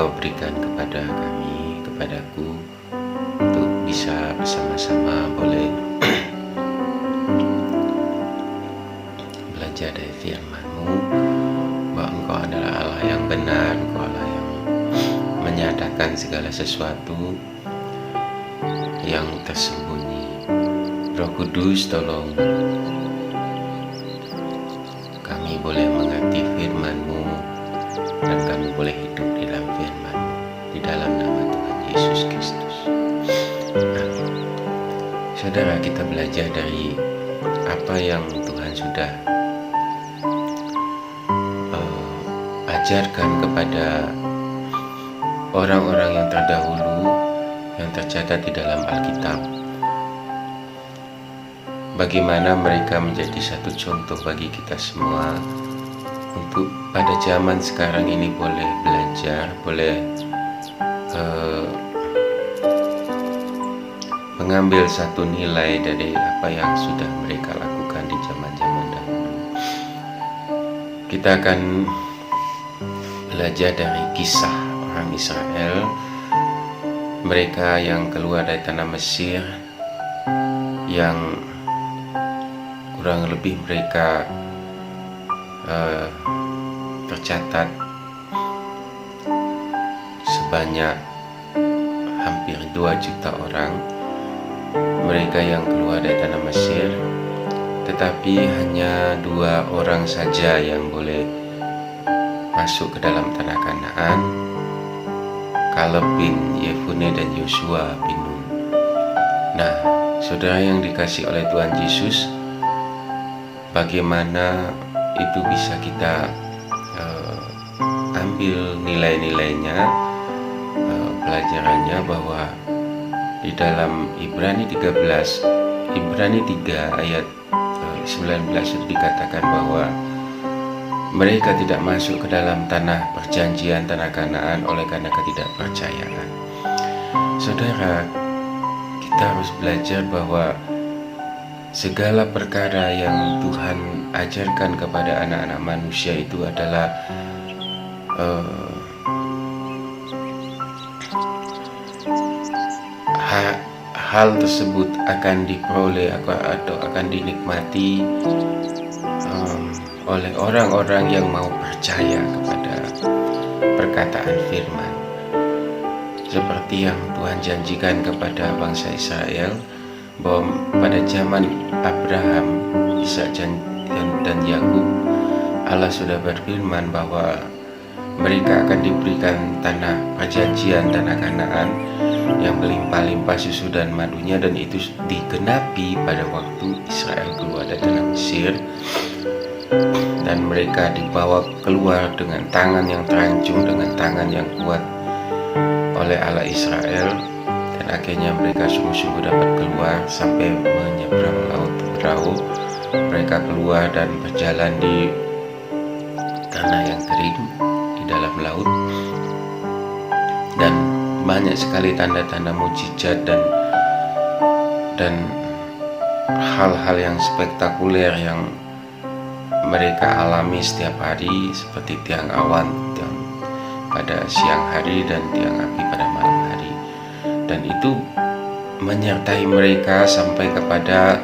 Engkau berikan kepada kami, kepadaku, untuk bisa bersama-sama boleh belajar dari firman-Mu, bahwa Engkau adalah Allah yang benar, Engkau Allah yang menyatakan segala sesuatu yang tersembunyi. Roh Kudus, tolong kami boleh mengerti firman-Mu dan kami boleh hidup di dalam firman-Mu, di dalam nama Tuhan Yesus Kristus. Amin. Saudara, kita belajar dari apa yang Tuhan sudah ajarkan kepada orang-orang yang terdahulu yang tercatat di dalam Alkitab. Bagaimana mereka menjadi satu contoh bagi kita semua untuk pada zaman sekarang ini boleh belajar, boleh mengambil satu nilai dari apa yang sudah mereka lakukan di zaman-zaman dahulu. Kita akan belajar dari kisah orang Israel, mereka yang keluar dari tanah Mesir, yang kurang lebih mereka tercatat sebanyak hampir 2 juta orang, mereka yang keluar dari tanah Mesir. Tetapi hanya 2 orang saja yang boleh masuk ke dalam tanah Kanaan, Kaleb bin Yefune dan Yosua bin Nun. Nah, saudara yang dikasihi oleh Tuhan Yesus, bagaimana itu bisa kita ambil nilai-nilainya, pelajarannya, bahwa di dalam Ibrani 3 ayat 19 itu dikatakan bahwa mereka tidak masuk ke dalam tanah perjanjian, tanah Kanaan, oleh karena ketidakpercayaan. Saudara, kita harus belajar bahwa segala perkara yang Tuhan ajarkan kepada anak-anak manusia itu adalah hal tersebut akan diperoleh atau akan dinikmati oleh orang-orang yang mau percaya kepada perkataan firman, seperti yang Tuhan janjikan kepada bangsa Israel, bahwa pada zaman Abraham, Ishak dan Yakub, Allah sudah berfirman bahwa mereka akan diberikan tanah perjanjian, tanah Kanaan yang berlimpah-limpah susu dan madunya, dan itu digenapi pada waktu Israel keluar dari tanah Mesir, dan mereka dibawa keluar dengan tangan yang terancung, dengan tangan yang kuat oleh Allah Israel, dan akhirnya mereka sungguh-sungguh dapat keluar sampai menyeberang laut perahu. Mereka keluar dan berjalan di tanah yang kering di dalam laut, dan banyak sekali tanda-tanda mujizat dan hal-hal yang spektakuler yang mereka alami setiap hari, seperti tiang awan pada siang hari dan tiang api pada malam hari, dan itu menyertai mereka sampai kepada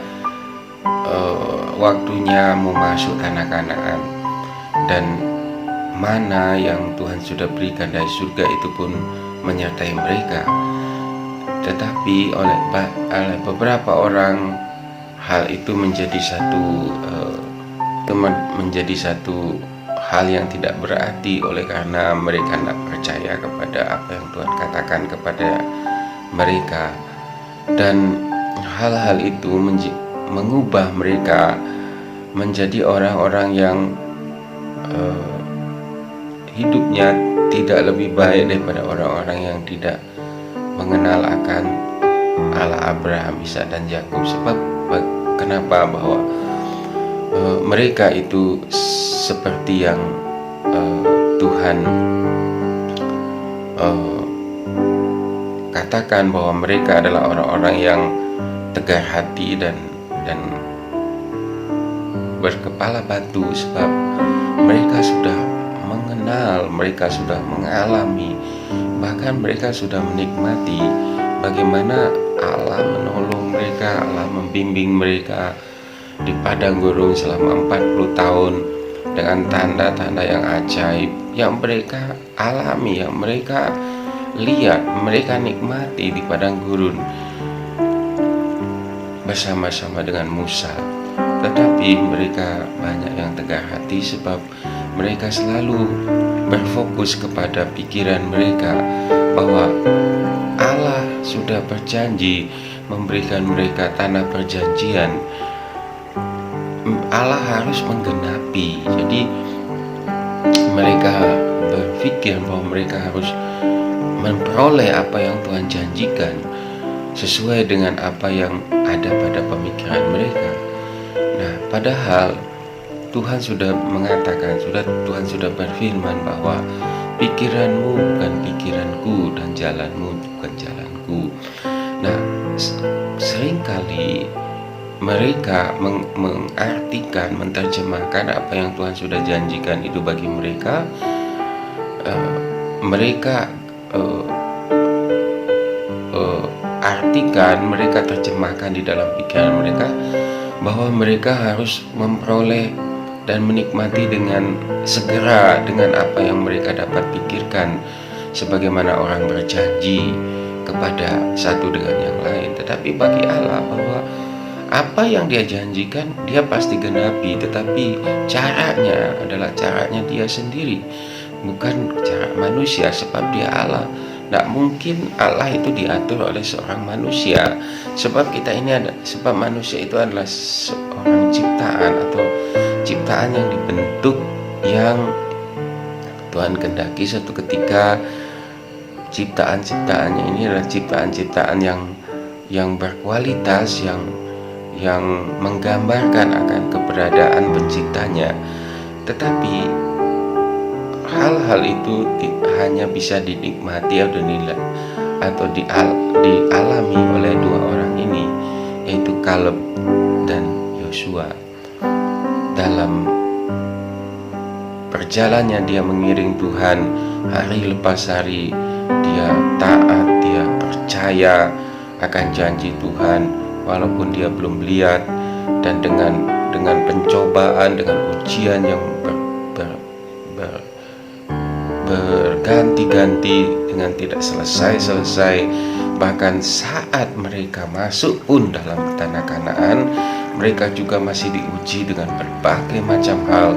waktunya memasuki tanah Kanaan, dan mana yang Tuhan sudah berikan dari surga itu pun menyertai mereka. Tetapi oleh beberapa orang, hal itu menjadi satu hal yang tidak berarti, oleh karena mereka tidak percaya kepada apa yang Tuhan katakan kepada mereka, dan hal-hal itu mengubah mereka menjadi orang-orang yang hidupnya tidak lebih baik daripada orang-orang yang tidak mengenal akan Allah Abraham, Ishak dan Yakub. Sebab kenapa? Bahwa mereka itu seperti yang Tuhan katakan, bahwa mereka adalah orang-orang yang tegar hati dan berkepala batu, sebab mereka sudah mengenal mengenal, mereka sudah mengalami, bahkan mereka sudah menikmati bagaimana Allah menolong mereka, Allah membimbing mereka di padang gurun selama 40 tahun dengan tanda-tanda yang ajaib yang mereka alami, yang mereka lihat, mereka nikmati di padang gurun bersama-sama dengan Musa. Tetapi mereka banyak yang tegar hati sebab mereka selalu berfokus kepada pikiran mereka bahwa Allah sudah berjanji memberikan mereka tanah perjanjian. Allah harus menggenapi. Jadi mereka berpikir bahwa mereka harus memperoleh apa yang Tuhan janjikan sesuai dengan apa yang ada pada pemikiran mereka. Nah, padahal Tuhan sudah mengatakan, Tuhan sudah berfirman bahwa pikiranmu bukan pikiranku dan jalanmu bukan jalanku. Nah, seringkali mereka mengartikan, menerjemahkan apa yang Tuhan sudah janjikan itu bagi mereka. Mereka artikan, mereka terjemahkan di dalam pikiran mereka bahwa mereka harus memperoleh dan menikmati dengan segera dengan apa yang mereka dapat pikirkan, sebagaimana orang berjanji kepada satu dengan yang lain. Tetapi bagi Allah bahwa apa yang Dia janjikan Dia pasti genapi, tetapi caranya adalah caranya Dia sendiri, bukan cara manusia, sebab Dia Allah. Tidak mungkin Allah itu diatur oleh seorang manusia, sebab sebab manusia itu adalah seorang ciptaan atau ciptaan yang dibentuk, yang Tuhan kehendaki suatu ketika ciptaan-ciptaannya ini adalah ciptaan-ciptaan yang berkualitas, yang menggambarkan akan keberadaan penciptanya. Tetapi hal-hal itu hanya bisa dinikmati atau dialami oleh dua orang ini, yaitu Kaleb dan Yosua. Dalam perjalanannya dia mengiring Tuhan hari lepas hari, dia taat, dia percaya akan janji Tuhan walaupun dia belum lihat, dan dengan pencobaan, dengan ujian yang berganti-ganti dengan tidak selesai-selesai. Bahkan saat mereka masuk pun dalam tanah Kanaan, mereka juga masih diuji dengan berbagai macam hal.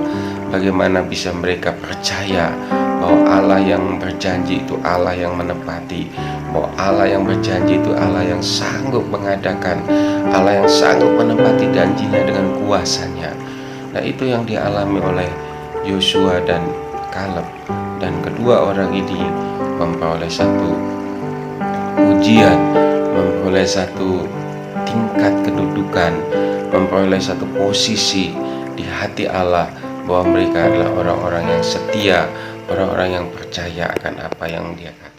Bagaimana bisa mereka percaya bahwa Allah yang berjanji itu Allah yang menepati, bahwa Allah yang berjanji itu Allah yang sanggup mengadakan, Allah yang sanggup menepati janjinya dengan kuasanya. Nah, itu yang dialami oleh Yosua dan Kaleb. Dan kedua orang ini memperoleh satu ujian, memperoleh satu tingkat kedudukan, memperoleh satu posisi di hati Allah, bahwa mereka adalah orang-orang yang setia, orang-orang yang percaya akan apa yang Dia katakan.